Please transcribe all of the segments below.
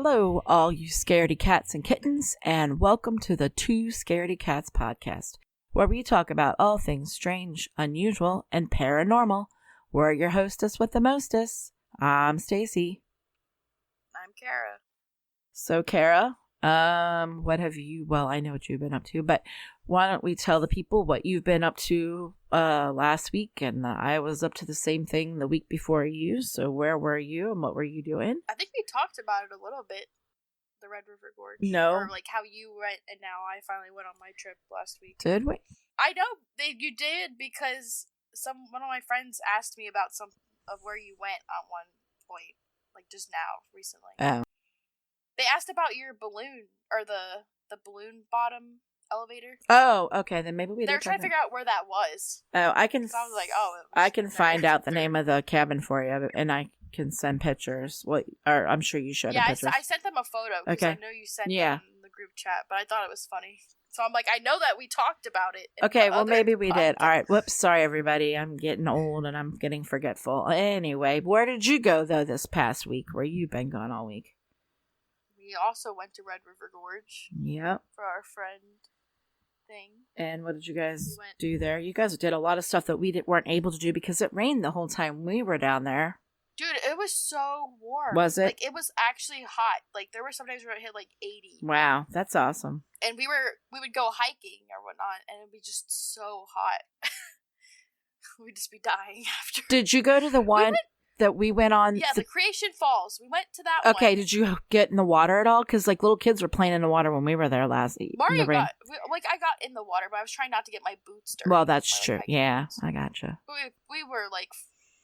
Hello, all you scaredy cats and kittens, and welcome to the Two Scaredy Cats podcast, where we talk about all things strange, unusual, and paranormal. We're your hostess with the mostest. I'm Stacy. I'm Kara. So, Kara, what have you, well, I know what you've been up to, but why don't we tell the people what you've been up to last week? And I was up to the same thing the week before you, so where were you and what were you doing? I think we talked about it a little bit, the Red River Gorge. No. Or like how you went and now I finally went on my trip last week. Did we? I know you did because one of my friends asked me about some of where you went at one point, like just now, recently. Oh. They asked about your balloon, or the balloon bottom elevator. Oh, okay, then maybe we They're trying to figure out where that was. Oh, I can. So I was like, oh, I can find out the name of the cabin for you, and I can send pictures. Or I'm sure you showed them pictures. I sent them a photo because I know you sent them in the group chat, but I thought it was funny. So I'm like, I know that we talked about it. Okay, well, maybe we did. All right, whoops, sorry, everybody. I'm getting old and I'm getting forgetful. Anyway, where did you go, though, this past week? Where you been gone all week? We also went to Red River Gorge. Yep. For our friend thing. And what did you guys do there? You guys did a lot of stuff that we weren't able to do because it rained the whole time we were down there. Dude, it was so warm. Was it? Like, it was actually hot. Like, there were some days where it hit like 80. Wow, that's awesome. And we would go hiking or whatnot, and it would be just so hot. We'd just be dying after. Did you go to the one that we went on? Yeah, the Creation Falls. We went to that one. Okay, did you get in the water at all? Because, like, little kids were playing in the water when we were there last week. I got in the water, but I was trying not to get my boots dirty. Well, that's true. Yeah, I gotcha. We were, like,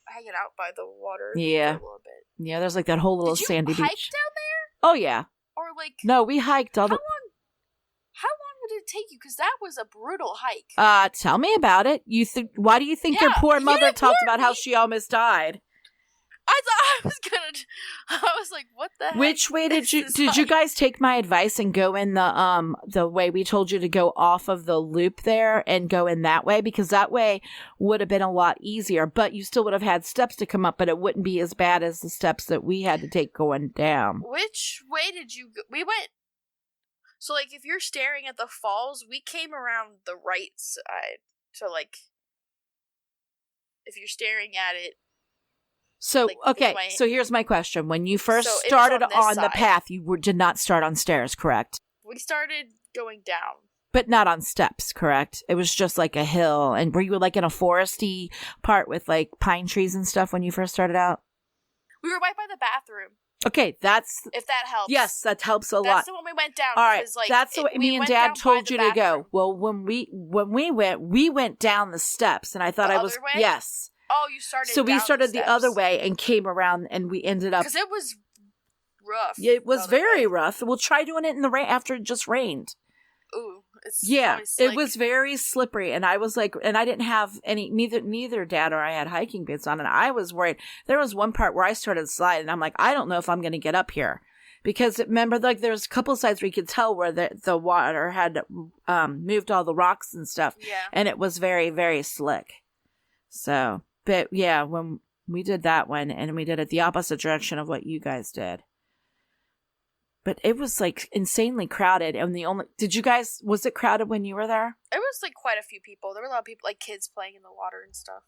hanging out by the water for a little bit. Yeah, there's, like, that whole little sandy beach. Did you hike down there? Oh, yeah. Or, like... No, we hiked all How long did it take you? Because that was a brutal hike. Tell me about it. Why do you think your poor mother talked about how she almost died? I thought I was like, what the heck? Which way did you guys take my advice and go in the way we told you to go off of the loop there and go in that way? Because that way would have been a lot easier, but you still would have had steps to come up, but it wouldn't be as bad as the steps that we had to take going down. Which way did you go? We went, so like if you're staring at the falls, we came around the right side. So like, if you're staring at it, so, like, so here's my question. When you first started on the path, you did not start on stairs, correct? We started going down. But not on steps, correct? It was just like a hill. And were you like in a foresty part with like pine trees and stuff when you first started out? We were right by the bathroom. Okay, if that helps. Yes, that helps a lot. That's the one we went down. All right, like, that's what me and Dad told you to go. Well, when we went down the steps, and I thought the other way? Yes. Oh, you started. So we started the other way and came around, and we ended up because it was rough. Yeah, it was very rough. We'll try doing it in the rain after it just rained. Ooh, it's it was very slippery, and I was like, and I didn't have any. Neither Dad or I had hiking boots on, and I was worried. There was one part where I started sliding, and I'm like, I don't know if I'm going to get up here. Because remember, like there's a couple sides where you could tell where the water had moved all the rocks and stuff, and it was very, very slick. So. But yeah, when we did that one, and we did it the opposite direction of what you guys did. But it was like insanely crowded, and was it crowded when you were there? It was like quite a few people. There were a lot of people, like kids playing in the water and stuff.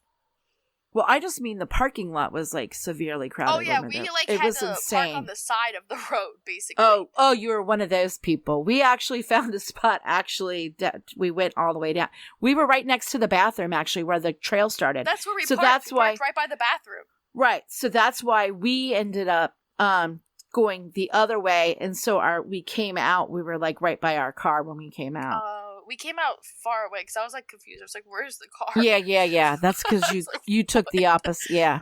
Well, I just mean the parking lot was like severely crowded. Oh yeah, we had to park on the side of the road, basically. Oh, you were one of those people. We actually found a spot. That we went all the way down. We were right next to the bathroom, actually, where the trail started. That's where we parked. That's why right by the bathroom. Right. So that's why we ended up going the other way, and so we came out. We were like right by our car when we came out. We came out far away because I was like confused. I was like, "Where's the car?" Yeah. That's because you took the opposite. Yeah.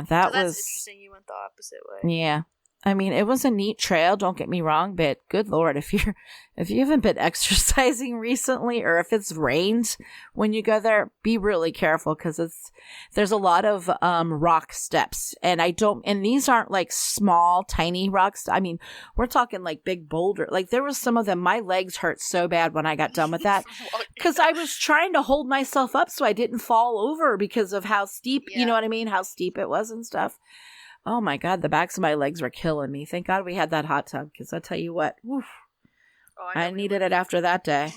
That's interesting. You went the opposite way. Yeah. I mean, it was a neat trail, don't get me wrong, but good Lord, if you haven't been exercising recently, or if it's rained when you go there, be really careful because there's a lot of rock steps, and these aren't like small, tiny rocks. I mean, we're talking like big boulder. Like there was some of them, my legs hurt so bad when I got done with that because I was trying to hold myself up so I didn't fall over because of how steep, you know what I mean, how steep it was and stuff. Oh my God, the backs of my legs were killing me. Thank God we had that hot tub, because I'll tell you what, woof, Oh, I needed it after that day.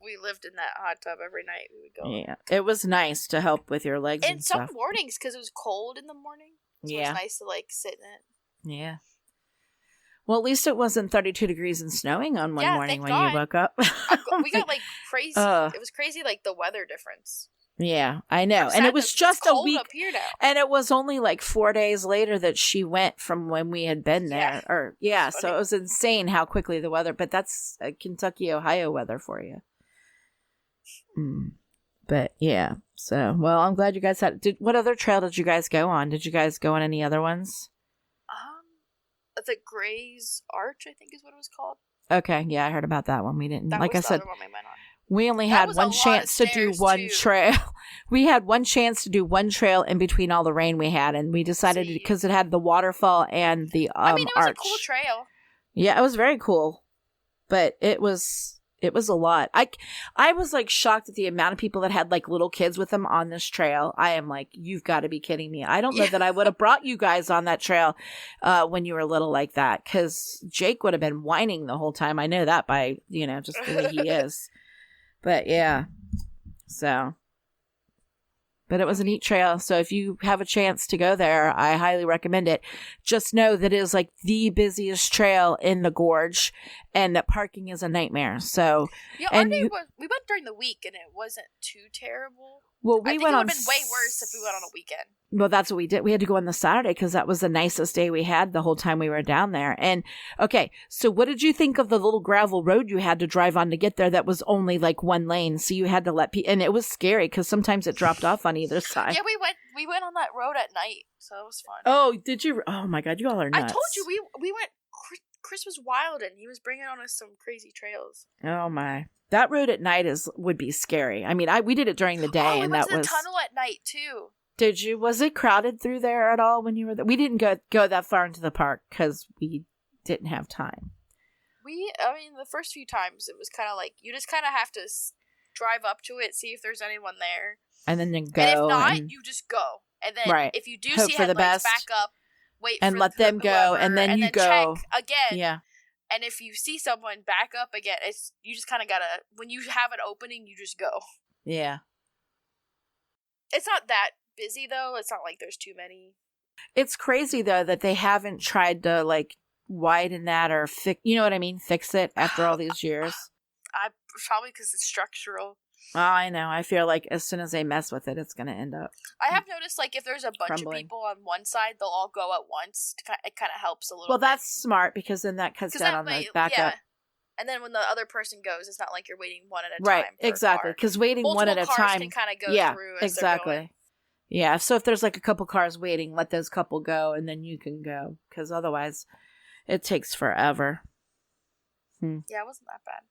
We lived in that hot tub every night. We would go. Yeah, it was nice to help with your legs and some stuff. mornings, because it was cold in the morning. So it was nice to like sit in it. Yeah. Well, at least it wasn't 32 degrees and snowing on one morning when you woke up. We got like crazy. It was crazy, like the weather difference. Yeah, I know. And it was just a week. Up here now. And it was only like 4 days later that she went from when we had been there. So it was insane how quickly the weather, but that's Kentucky, Ohio weather for you. But yeah, so, well, I'm glad you guys what other trail did you guys go on? Did you guys go on any other ones? The Gray's Arch, I think is what it was called. Okay, yeah, I heard about that one. We didn't, like I said, we only had one chance to do one trail. We had one chance to do one trail in between all the rain we had, and we decided because it had the waterfall and the it was arch. A cool trail. Yeah, it was very cool, but it was a lot. I was like shocked at the amount of people that had like little kids with them on this trail. I am like, you've got to be kidding me. I don't know that I would have brought you guys on that trail when you were little like that, because Jake would have been whining the whole time. I know that by, just the way he is. But yeah, but it was a neat trail. So if you have a chance to go there, I highly recommend it. Just know that it is like the busiest trail in the gorge, and that parking is a nightmare. So we went during the week, and it wasn't too terrible. Well, I think it would have been way worse if we went on a weekend. Well, that's what we did. We had to go on the Saturday because that was the nicest day we had the whole time we were down there. And okay, so what did you think of the little gravel road you had to drive on to get there that was only like one lane? So you had to let people, and it was scary because sometimes it dropped off on either side. Yeah, we went on that road at night, so it was fun. Oh, did you? Oh my God, you all are nuts. I told you we went. Chris was wild, and he was bringing on us some crazy trails. Oh my. That road at night would be scary. I mean, we did it during the day, and that was the tunnel at night too. Did you? Was it crowded through there at all when you were there? We didn't go that far into the park because we didn't have time. The first few times it was kind of like you just kind of have to drive up to it, see if there's anyone there, and then go. And if not, you just go. And then if you do hope see for the best, back up, wait and let them go, and then you go check again. Yeah. And if you see someone back up again, you just kind of gotta, when you have an opening, you just go. Yeah. It's not that busy, though. It's not like there's too many. It's crazy, though, that they haven't tried to, like, widen that or fix, you know what I mean? Fix it after all these years. Probably because it's structural. Oh, I know. I feel like as soon as they mess with it, it's going to end up. I have noticed, like, if there's a bunch of people on one side, they'll all go at once. It kind of helps a little bit. Well, that's smart because then that cuts down on the backup. Yeah. And then when the other person goes, it's not like you're waiting one at a time. Right, exactly. Because waiting one at a time. Can kind of go through as exactly. They're going. Yeah, so if there's like a couple cars waiting, let those couple go and then you can go. Because otherwise, it takes forever. Yeah, it wasn't that bad.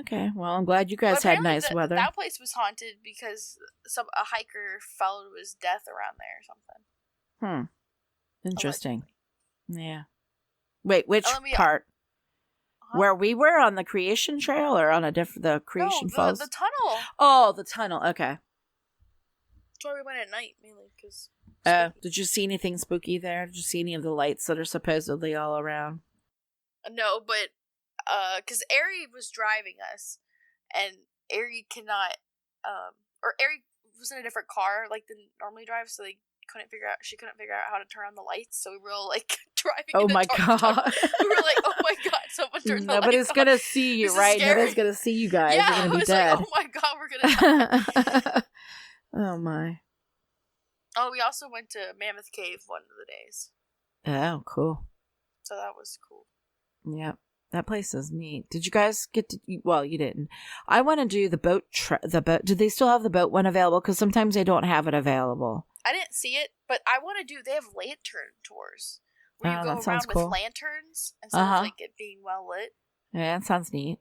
Okay, well, I'm glad you guys had nice weather. That place was haunted because a hiker fell to his death around there or something. Interesting. Allegedly. Yeah. Wait, which part? Where we were on the Creation Trail or on the Creation Falls? The tunnel. Oh, the tunnel. Okay. That's why we went at night, mainly because. Did you see anything spooky there? Did you see any of the lights that are supposedly all around? No, but. Because Ari was driving us, and Ari cannot, or Ari was in a different car, like they normally drive, so she couldn't figure out how to turn on the lights, so we were all, like, driving. Oh my God. We were like, oh my God, someone turned the lights on. Nobody's gonna see you, right? Nobody's gonna see you guys. Yeah, you're gonna be dead. like, oh my God, we're gonna die. Oh my. Oh, we also went to Mammoth Cave one of the days. Oh, cool. So that was cool. Yeah. That place is neat. Did you guys get to? Well, you didn't. I want to do the boat. The boat. Do they still have the boat one available? Because sometimes they don't have it available. I didn't see it, but I want to do. They have lantern tours where you go around with lanterns instead of like it being well lit. Yeah, that sounds neat.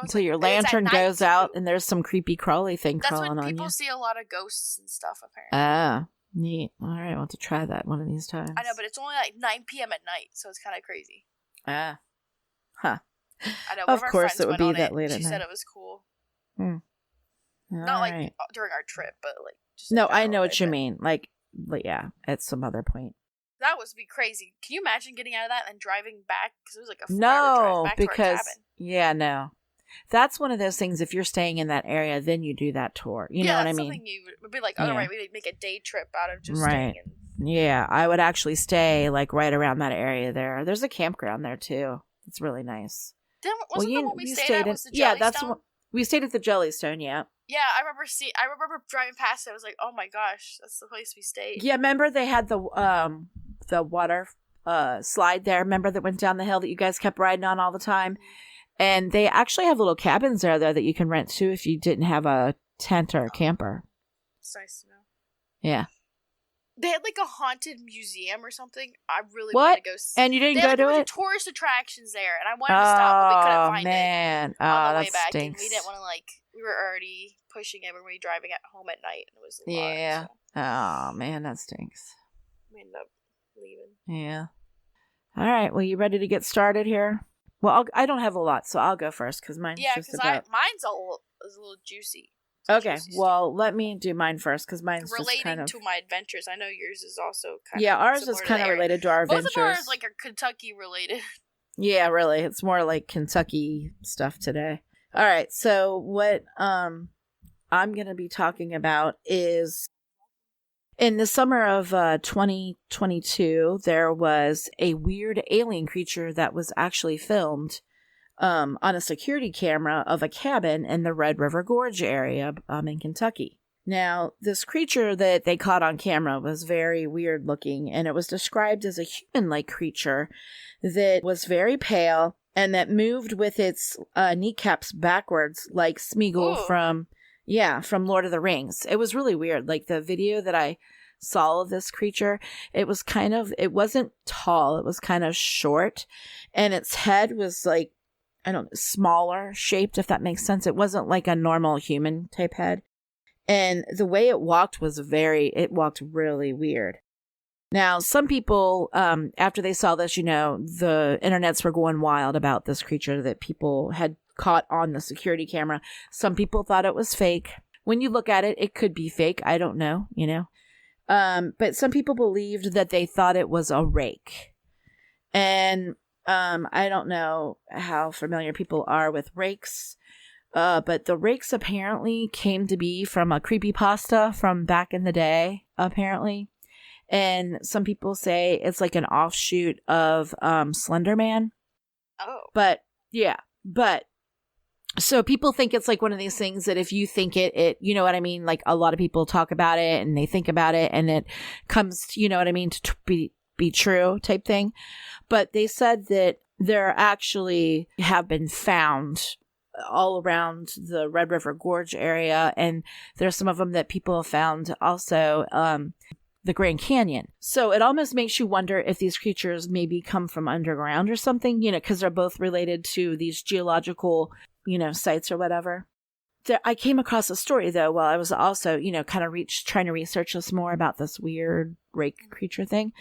Until your lantern goes out and there's some creepy crawly thing crawling on you. That's when people see a lot of ghosts and stuff. Apparently. Ah, neat. All right, I want to try that one of these times. I know, but it's only like 9 p.m. at night, so it's kind of crazy. Ah. Huh. I know. Of course, it would be that late at night. She said it was cool. Not like during our trip, but like. No, I know what you mean. Like, yeah, at some other point. That would be crazy. Can you imagine getting out of that and driving back? Because it was like a 4-hour drive back to our cabin. Yeah, no. That's one of those things, if you're staying in that area, then you do that tour. You know what I mean? Something you would be like, all right, we make a day trip out of just right. staying in. Yeah, I would actually stay like right around that area there. There's a campground there too. It's really nice. Wasn't the one we stayed at was the Jellystone? Yeah, that's what we stayed at the Jellystone. Yeah. Yeah, I remember driving past it. I was like, oh my gosh, that's the place we stayed. Yeah, remember they had the water slide there. Remember that went down the hill that you guys kept riding on all the time. And they actually have little cabins there though that you can rent too if you didn't have a tent or a camper. It's nice to know. Yeah. They had like a haunted museum or something. I really wanted to go see. And you didn't go to it? Tourist attractions there, and I wanted to stop, but we couldn't find it on the way back. Stinks. And we didn't want to we were already pushing it when we were driving at home at night, and it was a lot. Yeah. So. Oh man, that stinks. We ended up leaving. Yeah. All right. Well, you ready to get started here? Well, I don't have a lot, so I'll go first because mine's just about... mine's a little juicy. Okay, well, let me do mine first because mine's relating just kind of... to my adventures. I know yours is also kind of ours is kind of related to our adventures. Both of ours like are Kentucky related. Yeah, really. It's more like Kentucky stuff today. All right, so what I'm going to be talking about is in the summer of 2022, there was a weird alien creature that was actually filmed on a security camera of a cabin in the Red River Gorge area in Kentucky. Now, this creature that they caught on camera was very weird looking, and it was described as a human-like creature that was very pale and that moved with its kneecaps backwards like Smeagol from Lord of the Rings. It was really weird. Like the video that I saw of this creature, it wasn't tall, it was kind of short, and its head was like, I don't know, smaller shaped, if that makes sense. It wasn't like a normal human type head. And the way it walked it walked really weird. Now, some people, after they saw this, the internets were going wild about this creature that people had caught on the security camera. Some people thought it was fake. When you look at it, it could be fake. I don't know, but some people believed that they thought it was a rake. And I don't know how familiar people are with rakes, but the rakes apparently came to be from a creepypasta from back in the day, apparently. And some people say it's like an offshoot of Slender Man. Oh. But so people think it's like one of these things that if you think it, you know what I mean? Like a lot of people talk about it and they think about it and it comes, you know what I mean, to be true type thing. But they said that there actually have been found all around the Red River Gorge area, and there's some of them that people have found also the Grand Canyon. So it almost makes you wonder if these creatures maybe come from underground or something, because they're both related to these geological, sites or whatever. I came across a story, though, while I was also, kind of trying to research this more about this weird rake creature thing.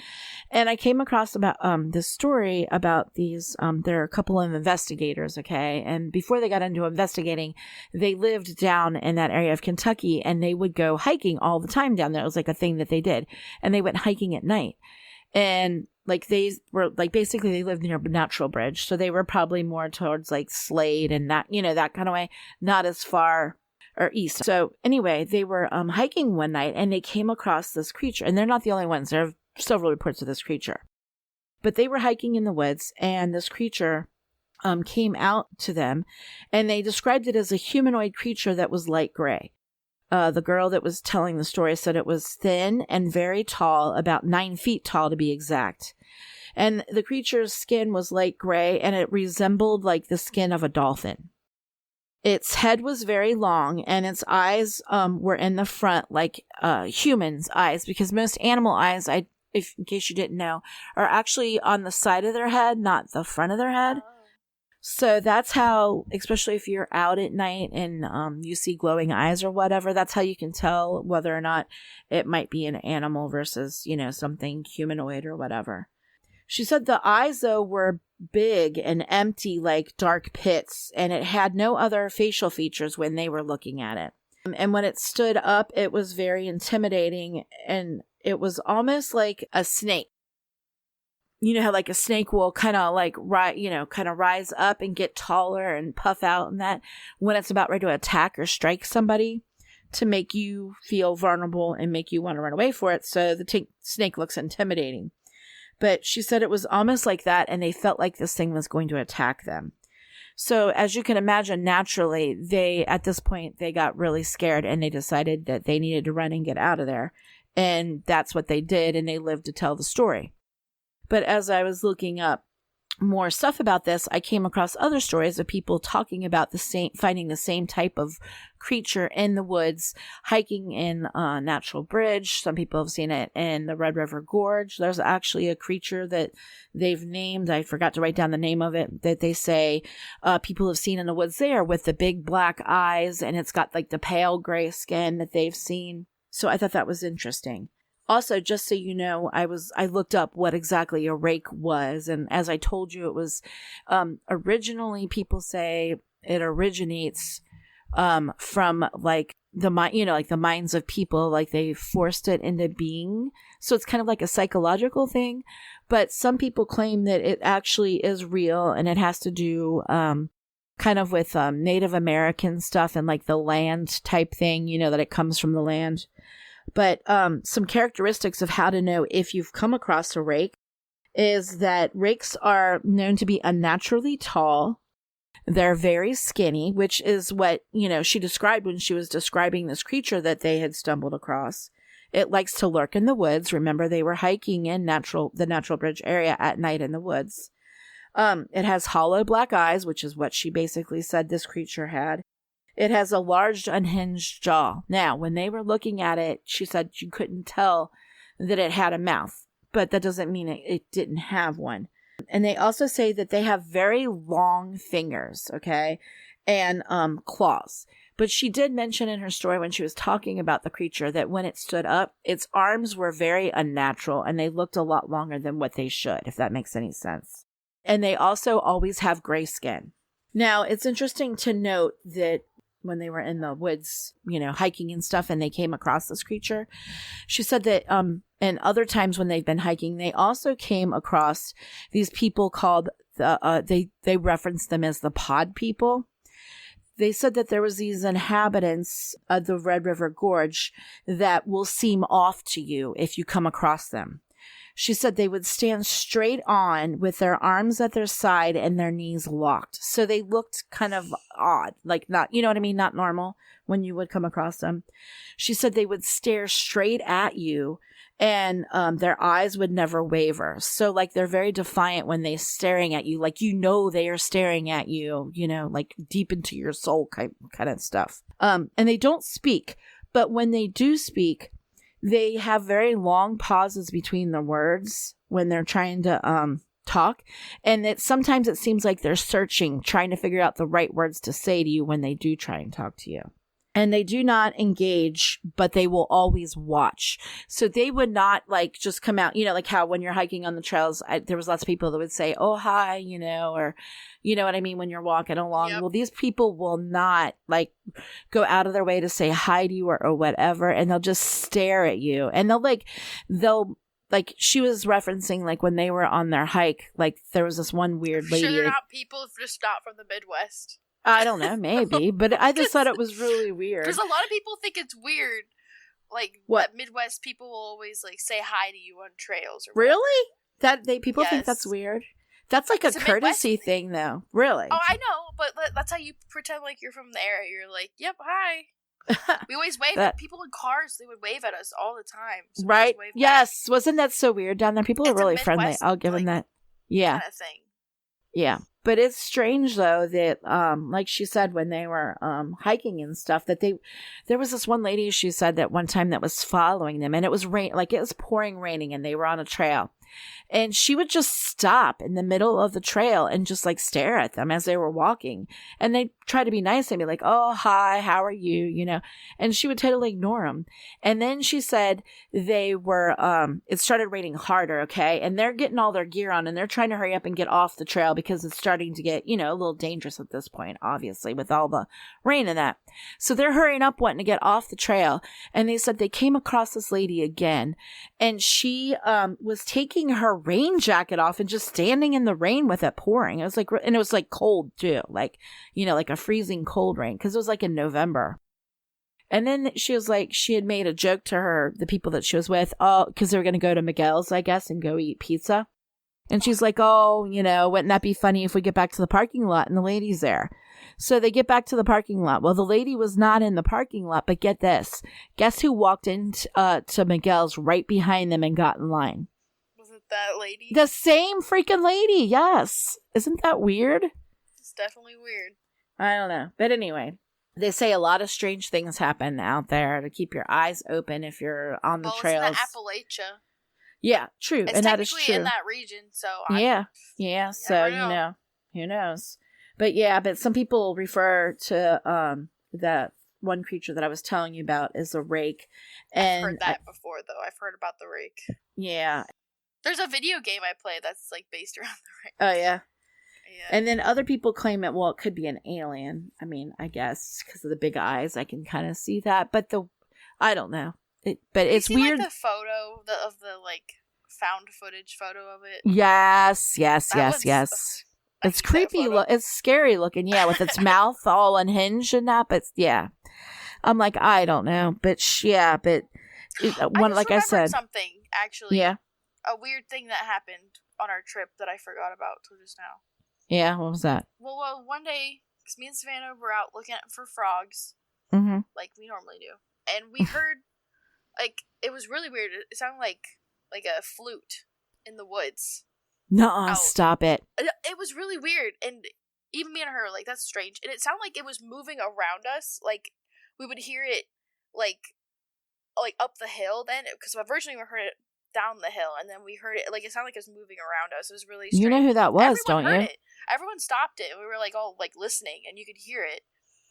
And I came across about this story about these, there are a couple of investigators, okay? And before they got into investigating, they lived down in that area of Kentucky, and they would go hiking all the time down there. It was like a thing that they did. And they went hiking at night. And they were basically they lived near Natural Bridge, so they were probably more towards like Slade and that that kind of way, not as far or east. So anyway, they were hiking one night and they came across this creature, and they're not the only ones. There are several reports of this creature, but they were hiking in the woods, and this creature came out to them, and they described it as a humanoid creature that was light gray. The girl that was telling the story said it was thin and very tall, about 9 feet tall to be exact. And the creature's skin was light gray, and it resembled like the skin of a dolphin. Its head was very long, and its eyes were in the front like humans' eyes, because most animal eyes, in case you didn't know, are actually on the side of their head, not the front of their head. So that's how, especially if you're out at night and you see glowing eyes or whatever, that's how you can tell whether or not it might be an animal versus, something humanoid or whatever. She said the eyes, though, were big and empty like dark pits, and it had no other facial features when they were looking at it. And when it stood up, it was very intimidating, and it was almost like a snake. you know how like a snake will kind of like rise up and get taller and puff out, and that when it's about ready to attack or strike somebody to make you feel vulnerable and make you want to run away for it. So the snake looks intimidating. But she said it was almost like that, and they felt like this thing was going to attack them. So as you can imagine, naturally, at this point, they got really scared, and they decided that they needed to run and get out of there. And that's what they did, and they lived to tell the story. But as I was looking up more stuff about this, I came across other stories of people talking about finding the same type of creature in the woods, hiking in a natural bridge. Some people have seen it in the Red River Gorge. There's actually a creature that they've named, I forgot to write down the name of it, that they say people have seen in the woods there with the big black eyes, and it's got like the pale gray skin that they've seen. So I thought that was interesting. Also, just so you know, I looked up what exactly a rake was, and as I told you, it was originally, people say it originates from like the minds of people, like they forced it into being. So it's kind of like a psychological thing, but some people claim that it actually is real, and it has to do kind of with Native American stuff and like the land type thing, you know, that it comes from the land. But some characteristics of how to know if you've come across a rake is that rakes are known to be unnaturally tall. They're very skinny, which is what, you know, she described when she was describing this creature that they had stumbled across. It likes to lurk in the woods. Remember, they were hiking in the Natural Bridge area at night in the woods. It has hollow black eyes, which is what she basically said this creature had. It has a large unhinged jaw. Now, when they were looking at it, she said you couldn't tell that it had a mouth, but that doesn't mean it didn't have one. And they also say that they have very long fingers, okay, and claws. But she did mention in her story when she was talking about the creature that when it stood up, its arms were very unnatural, and they looked a lot longer than what they should, if that makes any sense. And they also always have gray skin. Now, it's interesting to note that when they were in the woods, you know, hiking and stuff, and they came across this creature, she said that and other times when they've been hiking, they also came across these people called they referenced them as the pod people. They said that there was these inhabitants of the Red River Gorge that will seem off to you if you come across them. She said they would stand straight on with their arms at their side and their knees locked. So they looked kind of odd, like not, you know what I mean? Not normal when you would come across them. She said they would stare straight at you, and their eyes would never waver. So like they're very defiant when they're staring at you, like, you know, they are staring at you, you know, like deep into your soul kind of stuff. And they don't speak, but when they do speak, they have very long pauses between the words when they're trying to talk. And sometimes it seems like they're searching, trying to figure out the right words to say to you when they do try and talk to you. And they do not engage, but they will always watch. So they would not like just come out, you know, like how when you're hiking on the trails, there was lots of people that would say, oh, hi, you know, or you know what I mean, when you're walking along. Yep. Well, these people will not like go out of their way to say hi to you or whatever. And they'll just stare at you. And they'll like, she was referencing like when they were on their hike, like there was this one weird lady. Sure, they're not people just not from the Midwest. I don't know, maybe, but I just thought it was really weird. Because a lot of people think it's weird, like what Midwest people will always like say hi to you on trails. Or really? People think that's weird. That's like a courtesy thing, though. Really? Oh, I know, but that's how you pretend like you're from the area. You're like, "Yep, hi." We always wave at people in cars. They would wave at us all the time. So right? Yes. Back. Wasn't that so weird down there? People are really friendly. I'll give them that. Yeah. Kind of thing. Yeah. But it's strange, though, that, like she said, when they were hiking and stuff, that there was this one lady, she said, that one time that was following them, and it was it was pouring raining, and they were on a trail. And she would just stop in the middle of the trail and just like stare at them as they were walking. And they'd try to be nice and be like, oh, hi, how are you? You know, and she would totally ignore them. And then she said they were, it started raining harder. Okay. And they're getting all their gear on and they're trying to hurry up and get off the trail because it's starting to get, you know, a little dangerous at this point, obviously, with all the rain and that. So they're hurrying up, wanting to get off the trail. And they said they came across this lady again, and she was taking taking her rain jacket off and just standing in the rain with it pouring. It was like, and it was like cold too, like, you know, like a freezing cold rain, because it was like in November. And then she was like, she had made a joke to the people that she was with, because they were going to go to Miguel's, I guess, and go eat pizza. And she's like, oh, you know, wouldn't that be funny if we get back to the parking lot and the lady's there? So they get back to the parking lot. Well, the lady was not in the parking lot, but get this. Guess who walked into to Miguel's right behind them and got in line? Was it that lady? The same freaking lady, yes. Isn't that weird? It's definitely weird. I don't know. But anyway, they say a lot of strange things happen out there to keep your eyes open if you're on the trails. It's in Appalachia. Yeah, true. It's and that is true. In that region, so yeah. So you know, who knows? But yeah, but some people refer to that one creature that I was telling you about as a rake. And I've heard that before, though. I've heard about the rake. Yeah. There's a video game I play that's like based around the rake. Oh yeah. Yeah. And then other people claim it. Well, it could be an alien. I mean, I guess because of the big eyes, I can kind of see that. But I don't know. But it's weird. Like the photo of the like found footage photo of it. Yes. It's creepy. It's scary looking. Yeah, with its mouth all unhinged and that. But yeah, I'm like, I don't know. But like I said, something actually. Yeah. A weird thing that happened on our trip that I forgot about till just now. Yeah, what was that? Well, one day, because me and Savannah were out looking for frogs, like we normally do, and we heard, like, it was really weird. It sounded like a flute in the woods. Nuh-uh, stop it. It was really weird, and even me and her were like, that's strange. And it sounded like it was moving around us, like, we would hear it, like up the hill then, because originally we heard it down the hill, and then we heard it, like, it sounded like it was moving around us. It was really strange. You know who that was, Everyone don't you? It. Everyone stopped it, and we were like all like listening, and you could hear it.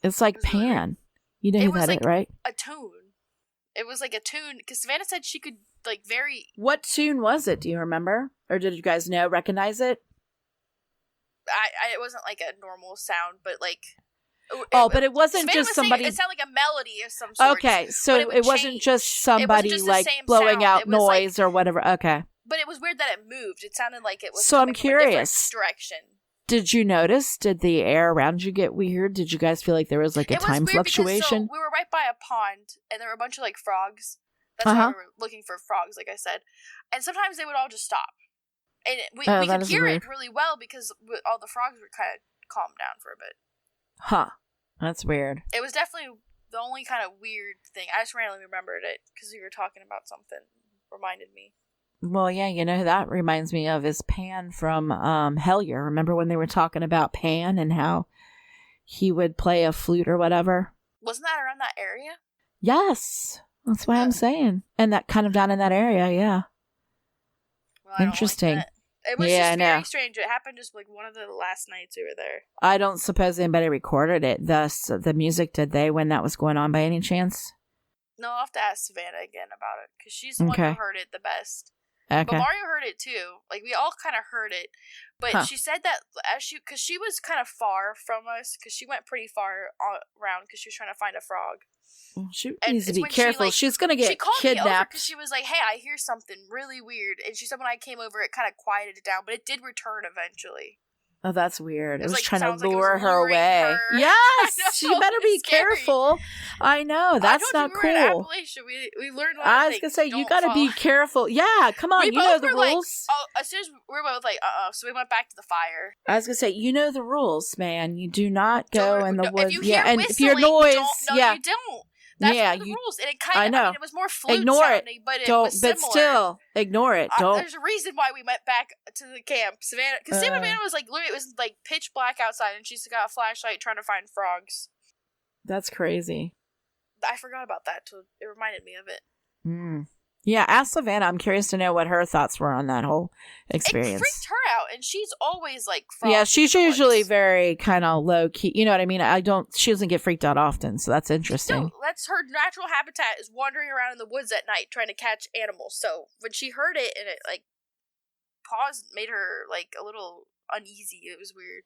It's like Pan. You know who that is, right? A tune. It was like a tune, because Savannah said she could like very. What tune was it? Do you remember, or did you guys recognize it? It wasn't like a normal sound, but like. But it wasn't Savannah just somebody. It sounded like a melody of some sort. Okay, so it wasn't just somebody like blowing out noise or whatever. Okay. But it was weird that it moved. It sounded like it was. So I'm curious. Direction. Did you notice? Did the air around you get weird? Did you guys feel like there was like a time fluctuation? We were right by a pond, and there were a bunch of like frogs. That's why we were looking for frogs, like I said. And sometimes they would all just stop, and we could hear it really well because all the frogs were kind of calmed down for a bit. Huh. That's weird. It was definitely the only kind of weird thing. I just randomly remembered it because we were talking about something. Reminded me. Well, yeah, you know who that reminds me of is Pan from Hellier. Remember when they were talking about Pan and how he would play a flute or whatever? Wasn't that around that area? Yes. That's why I'm saying. And that kind of down in that area, yeah. Well, interesting. Like it was just very strange. It happened just like one of the last nights we were there. I don't suppose anybody recorded it. Thus, the music, did they, when that was going on by any chance? No, I'll have to ask Savannah again about it because she's the one who heard it the best. Okay. But Mario heard it too. Like, we all kind of heard it. But she said that because she was kind of far from us, because she went pretty far around because she was trying to find a frog. She needs to be careful. She's going to get kidnapped. Because she was like, hey, I hear something really weird. And she said when I came over, it kind of quieted it down. But it did return eventually. Oh, that's weird. It was like, trying to lure her away. Her. Yes! Know, you better be careful. I know. That's not cool. In Appalachia. We learned a lot of I was going to say, you got to be careful. Yeah, come on. You know the rules. As soon as we were both like, so we went back to the fire. I was going to say, you know the rules, man. You do not go in the woods. If you hear whistling, if your noise, you don't. That's one of the rules, and it kind of, I mean, it was more flute sounding, but it was similar. But still, ignore it. Don't. There's a reason why we went back to the camp. Savannah, because Savannah was like, literally, it was like pitch black outside, and she's got a flashlight trying to find frogs. That's crazy. I forgot about that, so it reminded me of it. Yeah, ask Savannah. I'm curious to know what her thoughts were on that whole experience. It freaked her out, and she's always like frogs. Yeah, she's usually very kind of low key. You know what I mean? She doesn't get freaked out often, so that's interesting. No, that's her natural habitat, is wandering around in the woods at night trying to catch animals. So when she heard it and it like paused, made her like a little uneasy. It was weird.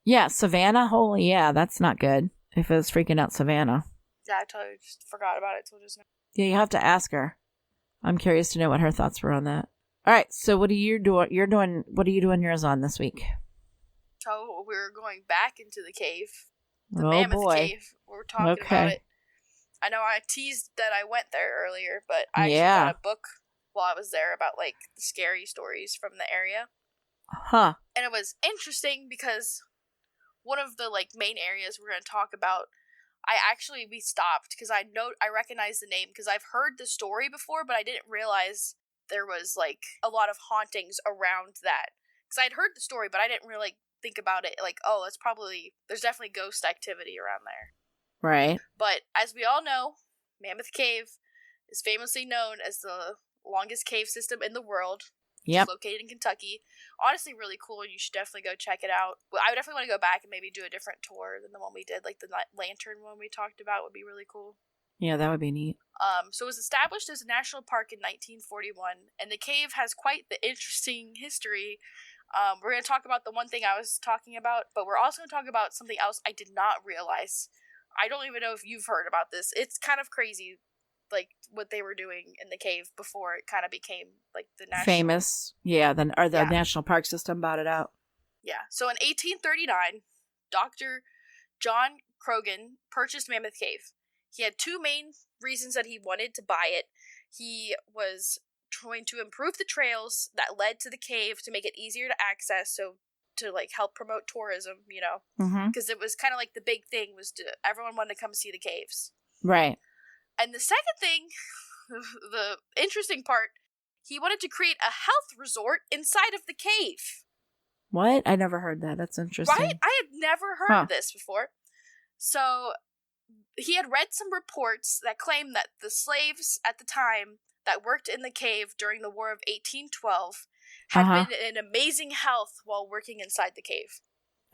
Yeah, Savannah. Holy, yeah, that's not good. If it was freaking out Savannah. Yeah, I totally just forgot about it till just now. Yeah, you have to ask her. I'm curious to know what her thoughts were on that. All right. So what are you doing? What are you doing yours on this week? So we're going back into the cave. The Oh, Mammoth boy. Cave. We're talking about it. I know I teased that I went there earlier, but I actually got a book while I was there about, like, the scary stories from the area. Huh. And it was interesting because one of the, like, main areas we're going to talk about, we stopped because I recognized the name because I've heard the story before, but I didn't realize there was, like, a lot of hauntings around that. Because I'd heard the story, but I didn't really think about it, like, oh, there's definitely ghost activity around there. Right. But as we all know, Mammoth Cave is famously known as the longest cave system in the world. Yep. It's located in Kentucky. Honestly, really cool, and you should definitely go check it out. I would definitely want to go back and maybe do a different tour than the one we did. Like the lantern one we talked about would be really cool. Yeah, that would be neat. So it was established as a national park in 1941, and the cave has quite the interesting history. We're going to talk about the one thing I was talking about, but we're also going to talk about something else I did not realize. I don't even know if you've heard about this. It's kind of crazy, like, what they were doing in the cave before it kind of became, like, the national... Famous. Yeah, the national park system bought it out. Yeah. So in 1839, Dr. John Croghan purchased Mammoth Cave. He had two main reasons that he wanted to buy it. He was trying to improve the trails that led to the cave to make it easier to access, so to, like, help promote tourism, you know, because it was kind of like the big thing was everyone wanted to come see the caves. Right. And the second thing, the interesting part, he wanted to create a health resort inside of the cave. What? I never heard that. That's interesting. Right? I had never heard of this before. So he had read some reports that claimed that the slaves at the time that worked in the cave during the War of 1812 had been in amazing health while working inside the cave.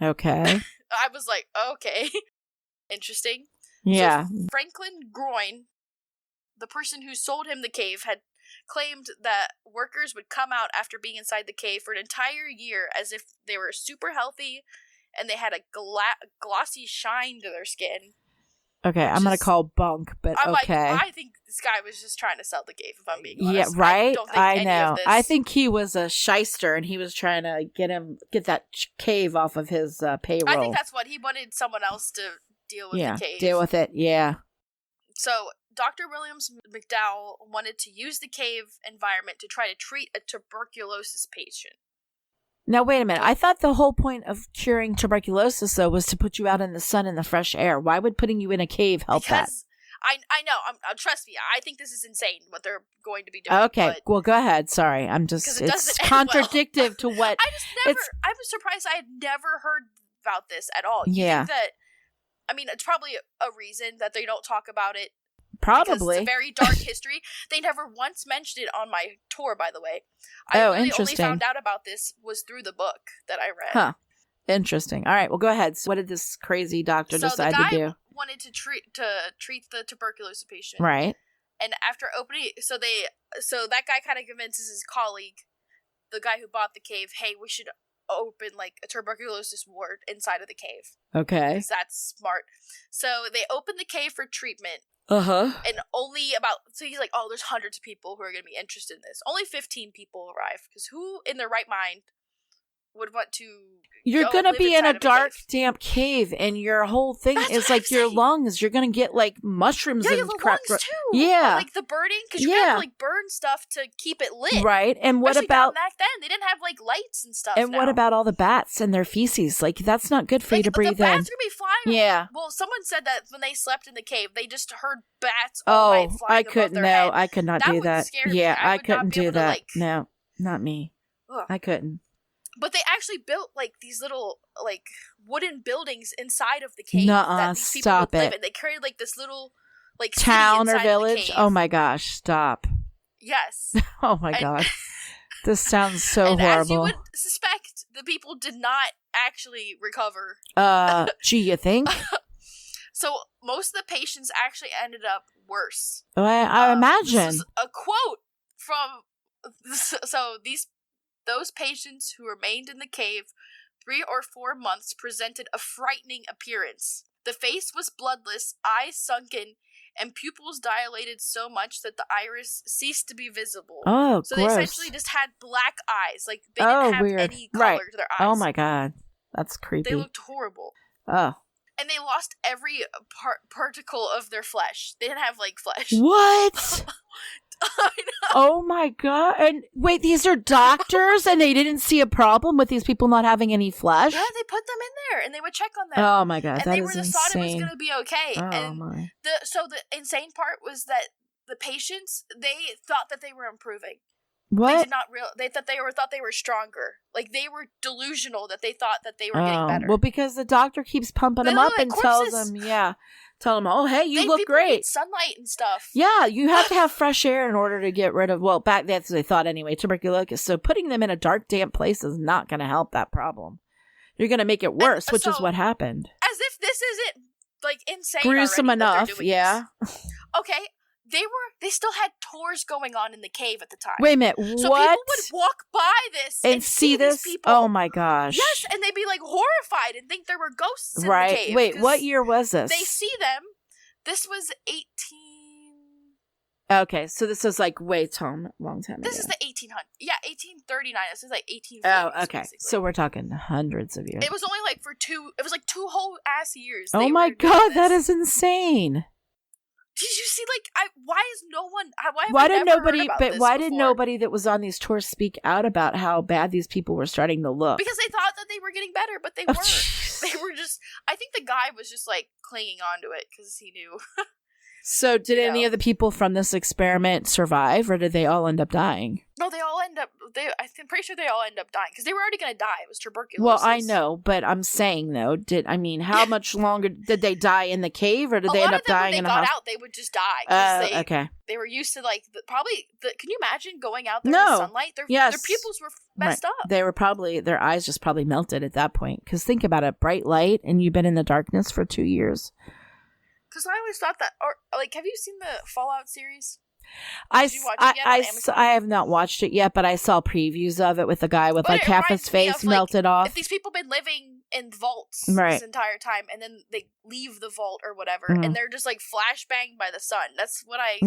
Okay. I was like, okay. Interesting. Yeah. So Franklin Groin, the person who sold him the cave, had claimed that workers would come out after being inside the cave for an entire year as if they were super healthy and they had a glossy shine to their skin. Okay, I'm going to call bunk, but I'm okay. like, I think this guy was just trying to sell the cave, if I'm being honest. Yeah, right? I don't think any of this... I think he was a shyster, and he was trying to get that cave off of his payroll. I think that's what he wanted someone else to deal with the cave. Deal with it, yeah. So, Dr. Williams McDowell wanted to use the cave environment to try to treat a tuberculosis patient. Now, wait a minute. I thought the whole point of curing tuberculosis, though, was to put you out in the sun in the fresh air. Why would putting you in a cave help that? I know. Trust me. I think this is insane what they're going to be doing. Okay. Well, go ahead. Sorry. It's contradictory to what... I was surprised I had never heard about this at all. You think that... I mean, it's probably a reason that they don't talk about it. Probably. Because it's a very dark history. They never once mentioned it on my tour, by the way. Interesting. Only found out about this was through the book that I read. Huh. Interesting. All right, well, go ahead. So what did this crazy doctor decide to do? So the guy wanted to treat the tuberculosis patient. Right. And after opening... So that guy kind of convinces his colleague, the guy who bought the cave, hey, we should open, like, a tuberculosis ward inside of the cave. Okay. Because that's smart. So they opened the cave for treatment. And only so he's like, oh, there's hundreds of people who are going to be interested in this. Only 15 people arrived, because who in their right mind would want to... You're going to be in a dark, damp cave, and your whole thing is like your lungs. You're going to get like mushrooms and crap. Lungs too. Yeah. Like the burning, because you're going to have to like burn stuff to keep it lit. Right. And what Especially about... back then, they didn't have like lights and stuff. And what about all the bats and their feces? Like, that's not good for you to breathe in. The bats are going to be flying. Yeah. Well, someone said that when they slept in the cave, they just heard bats all night flying above their head. I could not do that. Yeah, I couldn't do that. No, not me. Ugh. I couldn't. But they actually built, like, these little, like, wooden buildings inside of the cave. Nuh-uh, that these people stop would live it. in. They carried, like, this little, like, town city or village? Oh, my gosh, stop. Yes. Oh, my God. This sounds so and horrible. As you would suspect, the people did not actually recover. Gee, you think? So, most of the patients actually ended up worse. I imagine. This is a quote from... So, those patients who remained in the cave 3 or 4 months presented a frightening appearance. The face was bloodless, eyes sunken, and pupils dilated so much that the iris ceased to be visible. Oh, so gross. they essentially just had black eyes. Like, they didn't have weird. any color to their eyes. Oh my god. That's creepy. They looked horrible. Oh. And they lost every particle of their flesh. They didn't have, like, flesh. What? I know. Oh my god. And wait, these are doctors and they didn't see a problem with these people not having any flesh? Yeah, they put them in there and they would check on them. Oh my god, and that they is insane. thought it was going to be okay. Oh and my. the insane part was that the patients, they thought that they were improving. What? They did not they thought they were stronger. Like, they were delusional that they thought that they were getting better. Well, because the doctor keeps pumping them up and tells them, oh, hey, you look great. Need sunlight and stuff. Yeah, you have to have fresh air in order to get rid of, well, back that's what they thought anyway, tuberculosis. So putting them in a dark, damp place is not going to help that problem. You're going to make it worse, which is what happened. As if this isn't, like, insane gruesome already enough, yeah. Okay. They still had tours going on in the cave at the time. Wait a minute, so what? people would walk by this and see this? these people. Oh my gosh. Yes, and they'd be like horrified and think there were ghosts in right. the cave. Wait, what year was this? They see them. This was 18... Okay, so this was like long time ago. This is the 1800s. Yeah, 1839. This is like 1840s. Oh, okay. Basically. So we're talking hundreds of years. It was only like it was like 2 whole ass years. Oh my god, that is insane. Did you see, like, why is no one, why did nobody that was on these tours speak out about how bad these people were starting to look? Because they thought that they were getting better, but they weren't. They were just, I think the guy was just, like, clinging on to it because he knew. So did any of the people from this experiment survive, or did they all end up dying? No, they all end up, I'm pretty sure they all end up dying, because they were already going to die. It was tuberculosis. Well, I know, but I'm saying, though, how much longer, did they die in the cave, or did they end up dying in a hospital? When they got out, they would just die. Okay. They were used to, like, can you imagine going out there in the sunlight? Their pupils were messed up. They were their eyes just probably melted at that point, because think about it, bright light, and you've been in the darkness for 2 years. Because I always thought that, or like, have you seen the Fallout series? I have not watched it yet, but I saw previews of it with the guy with half his face melted off. If these people been living in vaults right. this entire time, and then they leave the vault or whatever, and they're just like flashbanged by the sun. That's what I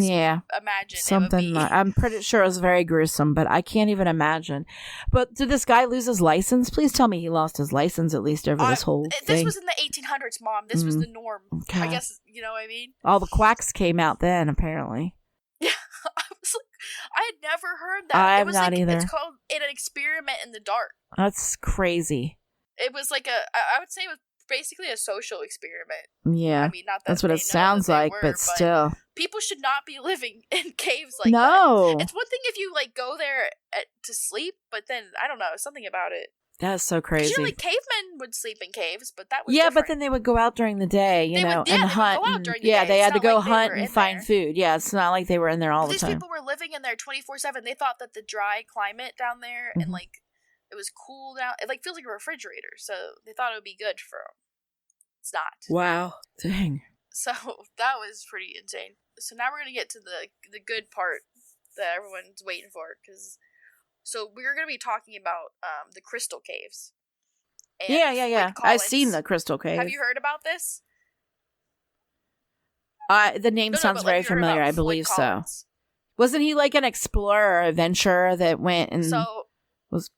imagine. Something I'm pretty sure it was very gruesome, but I can't even imagine. But did this guy lose his license? Please tell me he lost his license at least over this whole thing. This was in the 1800s, Mom. This was the norm. Okay. I guess, you know what I mean? All the quacks came out then, apparently. Yeah, I had never heard that. I have not either. It's called an experiment in the dark. That's crazy. It was like I would say it was basically a social experiment. Yeah, I mean, not that that's what it sounds like, but still, people should not be living in caves like that. No, it's one thing if you like go there to sleep, but then I don't know, something about it. That's so crazy. Usually cavemen would sleep in caves, but that was different. But then they would go out during the day, and hunt. They had to go hunt and find food. Yeah, it's not like they were in there all the time. These people were living in there 24/7. They thought that the dry climate down there and like it was cool down. It like feels like a refrigerator, so they thought it would be good for them. It's not. Wow, dang. So that was pretty insane. So now we're gonna get to the good part that everyone's waiting for, because. So we're going to be talking about the crystal caves. And yeah. I've seen the crystal cave. Have you heard about this? The name sounds very familiar. I believe so. Wasn't he like an explorer or adventurer that went and was...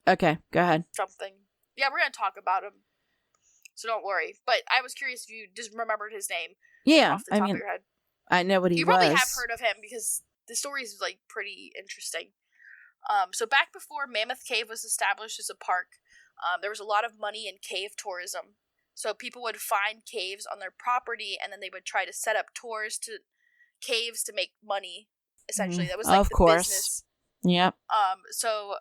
Okay, go ahead. Something. Yeah, we're going to talk about him. So don't worry. But I was curious if you just remembered his name. Yeah, off the top of your head. I know what he was. You probably have heard of him because the story is like pretty interesting. So back before Mammoth Cave was established as a park, there was a lot of money in cave tourism. So people would find caves on their property, and then they would try to set up tours to caves to make money. Essentially, that was like the business. Yep. So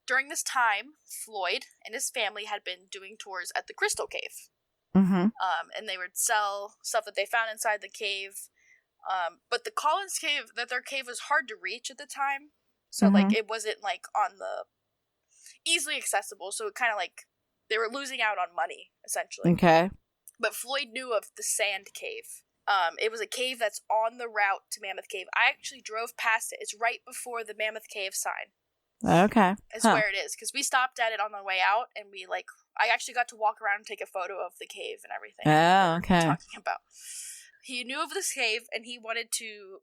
during this time, Floyd and his family had been doing tours at the Crystal Cave. Mm-hmm. And they would sell stuff that they found inside the cave. But the Collins Cave, their cave was hard to reach at the time. So, like, it wasn't, like, on the easily accessible. So, it kind of, like, they were losing out on money, essentially. Okay. But Floyd knew of the Sand Cave. It was a cave that's on the route to Mammoth Cave. I actually drove past it. It's right before the Mammoth Cave sign. Okay. It's where it is. Because we stopped at it on the way out, and we, like, I actually got to walk around and take a photo of the cave and everything. Oh, okay. Talking about. he knew of this cave, and he wanted to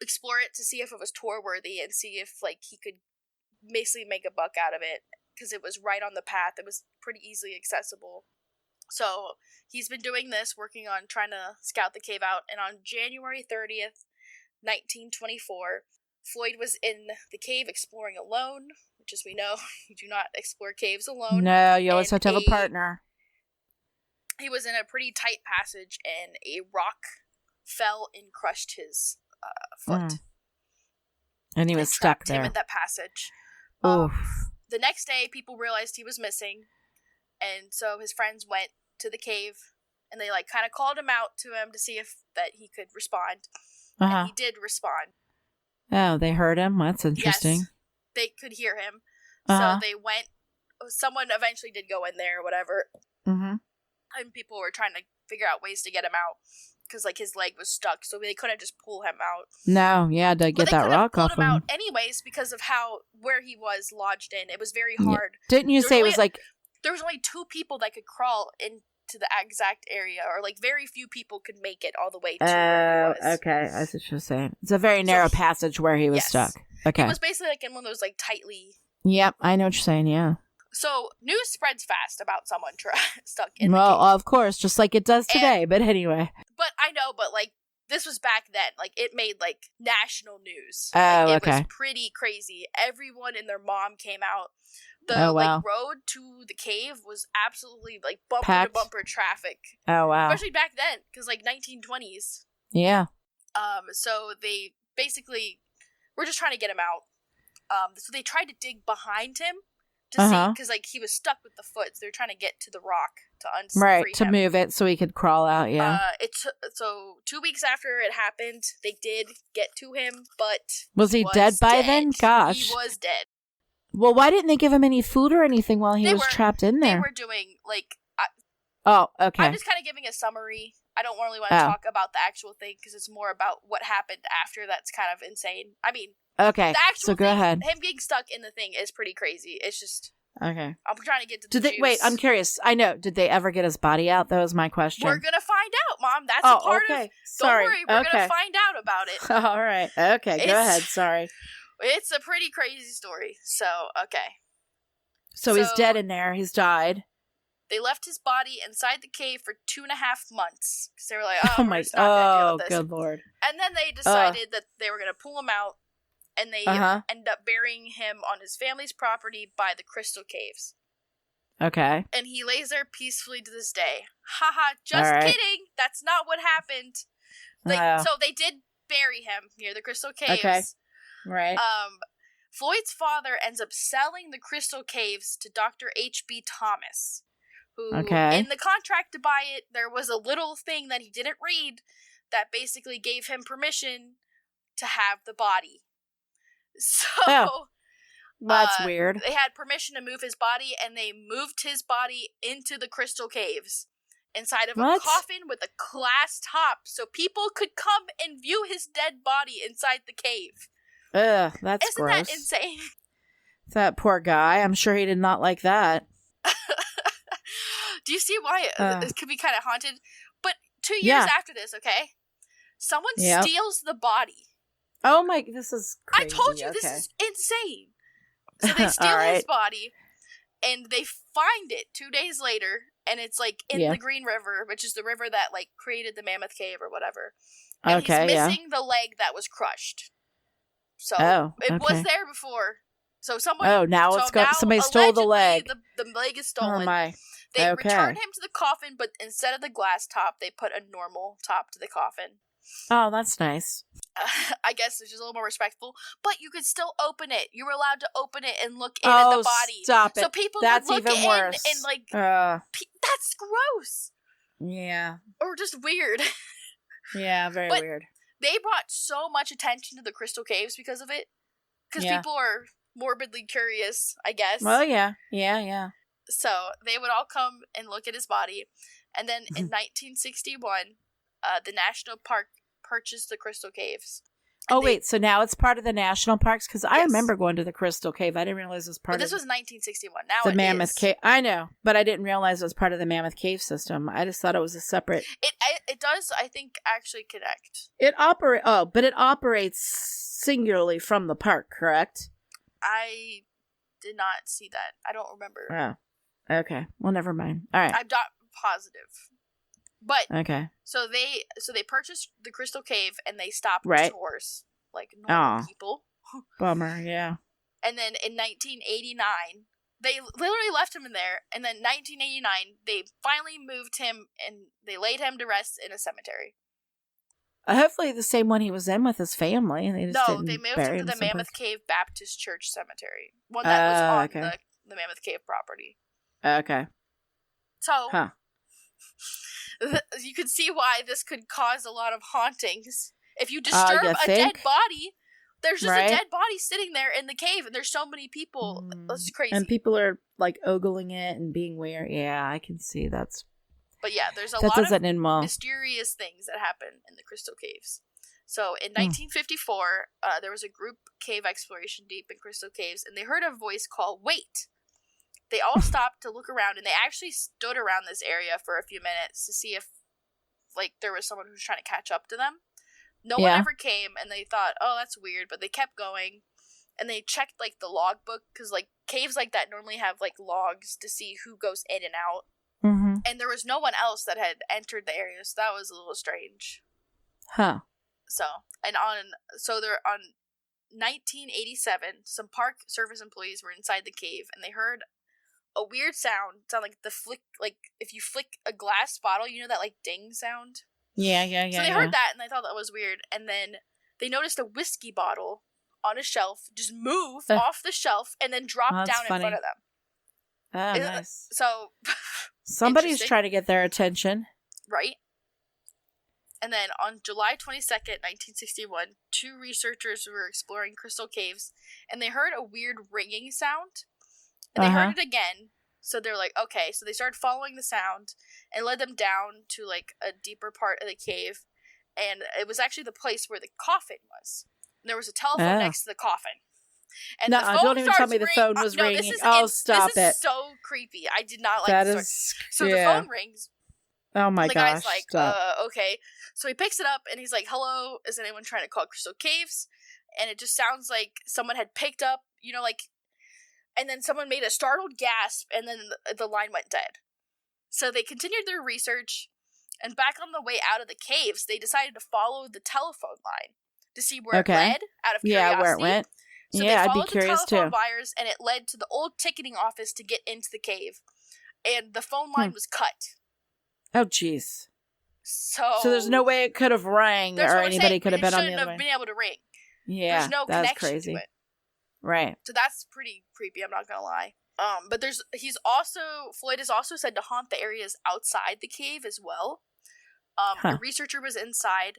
explore it to see if it was tour worthy and see if like he could basically make a buck out of it, because it was right on the path. It was pretty easily accessible. So he's been doing this, working on trying to scout the cave out, and on January 30th, 1924, Floyd was in the cave exploring alone, which, as we know, you do not explore caves alone. No, you always have to have a partner. He was in a pretty tight passage, and a rock fell and crushed his foot. And he was stuck there. Him in that passage. Oof. The next day, people realized he was missing, and so his friends went to the cave, and they like kind of called him out to him to see if that he could respond. And he did respond. Oh, they heard him? That's interesting. Yes, they could hear him. So they went. Someone eventually did go in there or whatever. Mm-hmm. And people were trying to figure out ways to get him out, because like his leg was stuck, so they couldn't just pull him out. No, yeah, to get that rock off him. Him out anyways, because of where he was lodged in. It was very hard. Yeah. Didn't you say it was like there was only 2 people that could crawl into the exact area, or like very few people could make it all the way to where he was. Okay, I see what you're saying. It's a very narrow passage where he was stuck. Okay, it was basically like in one of those like tightly. Yep, I know what you're saying. Yeah. So news spreads fast about someone stuck in the cave. Well, of course, just like it does today. But anyway. But I know, but like this was back then. Like it made like national news. Oh, like, it was pretty crazy. Everyone and their mom came out. The like road to the cave was absolutely like bumper to bumper traffic. Oh wow! Especially back then, because like 1920s. Yeah. So they basically were just trying to get him out. So they tried to dig behind him to see, because like he was stuck with the foot. So they're trying to get to the rock to free him. Move it so he could crawl out. Yeah. So 2 weeks after it happened, they did get to him, but was he dead by then? Gosh, he was dead. Well, why didn't they give him any food or anything while he was trapped in there? They were doing like. Okay. I'm just kind of giving a summary. I don't really want to talk about the actual thing, because it's more about what happened after. That's kind of insane. I mean. Okay. The actual go ahead. Him getting stuck in the thing is pretty crazy. It's just. Okay. I'm trying to get to the juice. Wait, I'm curious. I know. Did they ever get his body out? That was my question. We're going to find out, Mom. That's a part of. Sorry. Don't worry. We're going to find out about it. All right. Okay. Go ahead. Sorry. It's a pretty crazy story. So, okay. So he's dead in there. He's died. They left his body inside the cave for 2.5 months, because they were like, "Oh my god, good lord!" And then they decided that they were going to pull him out, and they ended up burying him on his family's property by the Crystal Caves. Okay. And he lays there peacefully to this day. Haha, just kidding. That's not what happened. So they did bury him near the Crystal Caves. Okay. Right. Floyd's father ends up selling the Crystal Caves to Dr. H.B. Thomas, who, in the contract to buy it, there was a little thing that he didn't read that basically gave him permission to have the body. So, that's weird. They had permission to move his body, and they moved his body into the Crystal Caves inside of a coffin with a glass top, so people could come and view his dead body inside the cave. Ugh, that's gross. Isn't that insane? That poor guy. I'm sure he did not like that. Do you see why this could be kind of haunted? But 2 years after this, someone steals the body. Oh my, this is crazy. I told you, this is insane. So they steal his body, and they find it 2 days later, and it's like in the Green River, which is the river that like created the Mammoth Cave or whatever. And he's missing the leg that was crushed. So it was there before. So someone. Oh, now it's got somebody stole the leg. The leg is stolen. Oh my. They returned him to the coffin, but instead of the glass top, they put a normal top to the coffin. Oh, that's nice. I guess it's just a little more respectful, but you could still open it. You were allowed to open it and look in at the body. Stop it. So people that's would look even worse. in and like, that's gross. Yeah. Or just weird. Yeah, very weird. They brought so much attention to the Crystal Caves because of it. Because people are morbidly curious, I guess. Well, yeah. Yeah. So they would all come and look at his body. And then in 1961, the National Park purchased the Crystal Caves. Wait, so now it's part of the national parks? Because I remember going to the Crystal Cave. I didn't realize it was part of... This was 1961. Now the Mammoth Cave. I know, but I didn't realize it was part of the Mammoth Cave system. I just thought it was a separate... it does, I think, actually connect. But it operates singularly from the park, correct? I did not see that. I don't remember. Oh, okay. Well, never mind. All right. I'm not positive. But okay. So they purchased the Crystal Cave and they stopped tours like normal people. Bummer, yeah. And then in 1989, they literally left him in there. And then 1989, they finally moved him and they laid him to rest in a cemetery. Hopefully the same one he was in with his family. They moved him to the Mammoth Cave Baptist Church Cemetery. One that was on the Mammoth Cave property. Okay. So, you can see why this could cause a lot of hauntings. If you disturb a dead body, there's just a dead body sitting there in the cave, and there's so many people. That's crazy. And people are, like, ogling it and being weird. Yeah, I can see that's... But yeah, there's a lot of mysterious things that happen in the Crystal Caves. So in 1954, there was a group cave exploration deep in Crystal Caves, and they heard a voice call, "Wait!" They all stopped to look around, and they actually stood around this area for a few minutes to see if, like, there was someone who was trying to catch up to them. No one ever came, and they thought, oh, that's weird, but they kept going, and they checked, like, the logbook, because, like, caves like that normally have, like, logs to see who goes in and out. Mm-hmm. And there was no one else that had entered the area, so that was a little strange. Huh. So, they're on 1987, some Park Service employees were inside the cave, and they heard a weird sound. It sounded like the flick, like if you flick a glass bottle, you know that like ding sound? Yeah. So they heard that and they thought that was weird. And then they noticed a whiskey bottle on a shelf just move off the shelf and then drop down in front of them. Oh, nice. So somebody's trying to get their attention. Right? And then on July 22nd, 1961, two researchers were exploring Crystal Caves and they heard a weird ringing sound. And they heard it again, so they're like, okay. So they started following the sound and led them down to, like, a deeper part of the cave. And it was actually the place where the coffin was. And there was a telephone next to the coffin. And no, don't even tell me the phone was ringing. Stop it. This is so creepy. I did not like this story. So the phone rings. Oh my gosh. And the guy's like, okay. So he picks it up and he's like, hello, is anyone trying to call Crystal Caves? And it just sounds like someone had picked up, like... And then someone made a startled gasp, and then the line went dead. So they continued their research, and back on the way out of the caves, they decided to follow the telephone line to see where it led, out of curiosity. Yeah, where it went. So they followed the telephone wires, and it led to the old ticketing office to get into the cave. And the phone line was cut. Oh, jeez. So there's no way it could have rang, or anybody could have been on the other way. It shouldn't have been able to ring. Yeah, there's no that's connection crazy. to it. Right. So that's pretty creepy, I'm not gonna lie. But Floyd is also said to haunt the areas outside the cave as well. A researcher was outside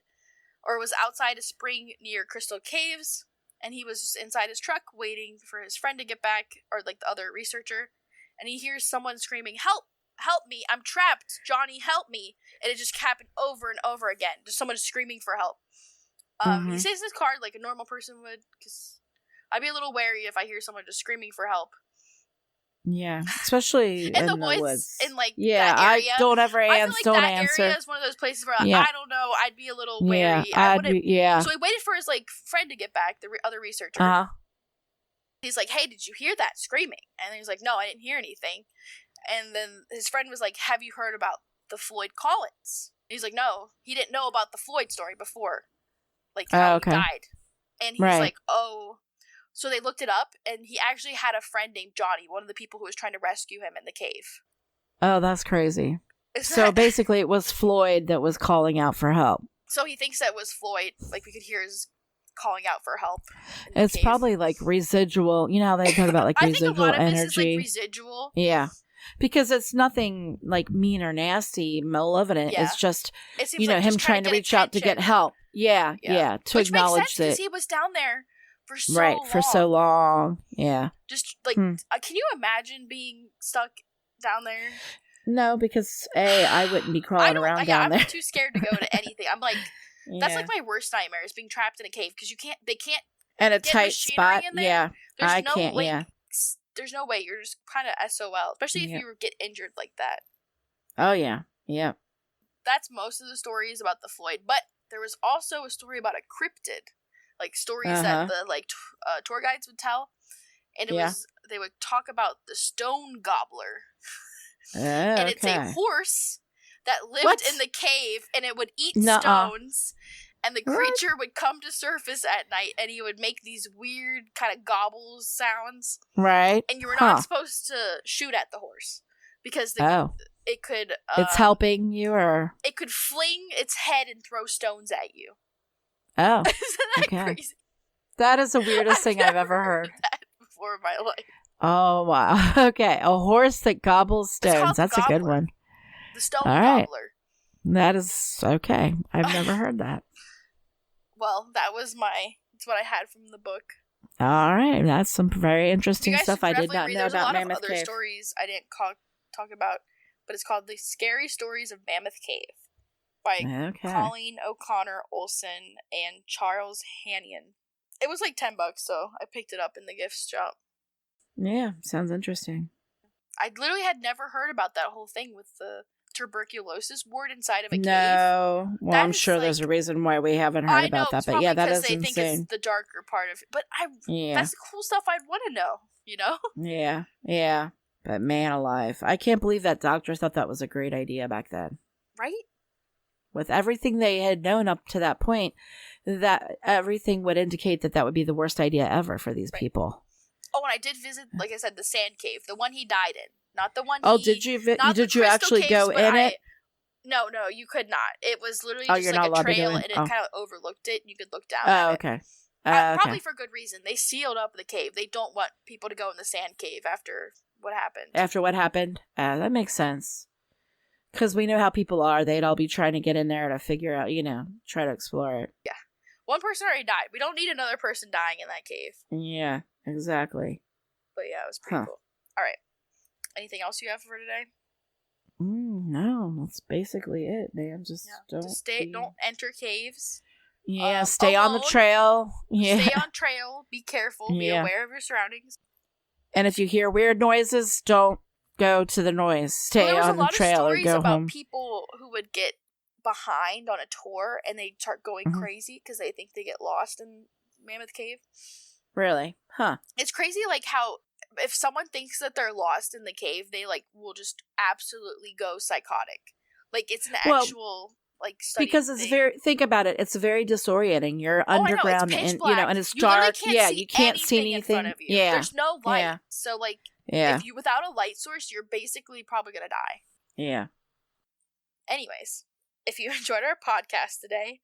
a spring near Crystal Caves, and he was inside his truck waiting for his friend to get back, or like the other researcher, and he hears someone screaming, "Help! Help me! I'm trapped! Johnny, help me!" And it just happened over and over again. Just someone screaming for help. He says his card like a normal person would, because I'd be a little wary if I hear someone just screaming for help. Yeah, especially in the woods. In like that area. I don't ever answer. Don't that answer. Area is one of those places where I don't know. I'd be a little wary. So he waited for his friend to get back, the other researcher. He's like, "Hey, did you hear that screaming?" And he's like, "No, I didn't hear anything." And then his friend was like, "Have you heard about the Floyd Collins?" And he's like, "No, he didn't know about the Floyd story before, like how he died." And he's like, "Oh." So they looked it up, and he actually had a friend named Johnny, one of the people who was trying to rescue him in the cave. Oh, that's crazy. So basically it was Floyd that was calling out for help. So he thinks that it was Floyd. Like, we could hear his calling out for help. It's probably like residual. You know how they talk about like residual energy? I think a lot of this is like residual. Yeah. Because it's nothing like mean or nasty, malevolent. Yeah. It's just, him trying to reach out to get help. Yeah. To acknowledge makes sense, because he was down there for so long. For so long. Yeah. Just like, can you imagine being stuck down there? No, because I wouldn't be crawling around down there. I'm too scared to go to anything. I'm like, that's like my worst nightmare, is being trapped in a cave, because they can't in a tight spot. Yeah. I can't. There's no way. You're just kind of SOL, especially if you get injured like that. Oh yeah. Yeah. that's most of the stories about the Floyd. But there was also a story about a cryptid, like stories that the tour guides would tell, and it was they would talk about the stone gobbler, and it's a horse that lived in the cave, and it would eat stones, and the creature would come to surface at night, and he would make these weird kind of gobbles sounds, right? And you were not supposed to shoot at the horse because it could. It's helping you, or it could fling its head and throw stones at you. Oh, isn't that crazy? That is the weirdest thing I've ever heard that before in my life. Oh wow! Okay, a horse that gobbles stones. That's a good one. The stone gobbler. That is okay. I've never heard that. Well, that's what I had from the book. All right, that's some very interesting stuff I did not know about Mammoth Cave. There's a lot of other stories I didn't talk about, but it's called The Scary Stories of Mammoth Cave by Colleen O'Connor Olson and Charles Hannion. It was like $10, so I picked it up in the gift shop. Yeah, sounds interesting. I literally had never heard about that whole thing with the tuberculosis ward inside of a cave. No, well, I'm sure there's a reason why we haven't heard about that, but yeah, that is insane. Think it's the darker part of it, but that's the cool stuff I'd want to know, you know? Yeah, but man alive, I can't believe that doctor thought that was a great idea back then. Right? With everything they had known up to that point, that everything would indicate that would be the worst idea ever for these people. Oh, and I did visit, like I said, the sand cave, the one he died in. Not the one. Did you actually go in it? No, you could not. It was literally just like a trail, and it kind of overlooked it. And you could look down. Okay. Probably for good reason. They sealed up the cave. They don't want people to go in the sand cave after what happened. After what happened, that makes sense. Because we know how people are. They'd all be trying to get in there to figure out, try to explore it. Yeah. One person already died. We don't need another person dying in that cave. Yeah, exactly. But yeah, it was pretty cool. All right. Anything else you have for today? No, that's basically it, man. Just don't enter caves. Yeah, stay alone. On the trail. Yeah. Stay on trail. Be careful. Be aware of your surroundings. And if you hear weird noises, don't go to the noise. Stay on the trail or go home. There was a lot of stories about people who would get behind on a tour and they start going crazy because they think they get lost in Mammoth Cave. Really? Huh. It's crazy, like how if someone thinks that they're lost in the cave, they will just absolutely go psychotic. Like it's an actual because it's think about it, it's very disorienting. You're underground and and it's dark. You can't see anything. In front of you. Yeah. There's no light. So if you without a light source, you're basically probably gonna die. Yeah. Anyways, if you enjoyed our podcast today,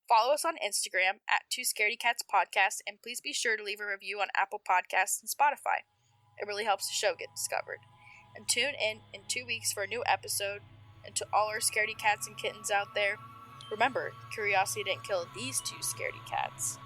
follow us on Instagram at 2scaredycats podcast, and please be sure to leave a review on Apple Podcasts and Spotify. It really helps the show get discovered. And tune in 2 weeks for a new episode. And to all our scaredy cats and kittens out there, remember, curiosity didn't kill these two scaredy cats.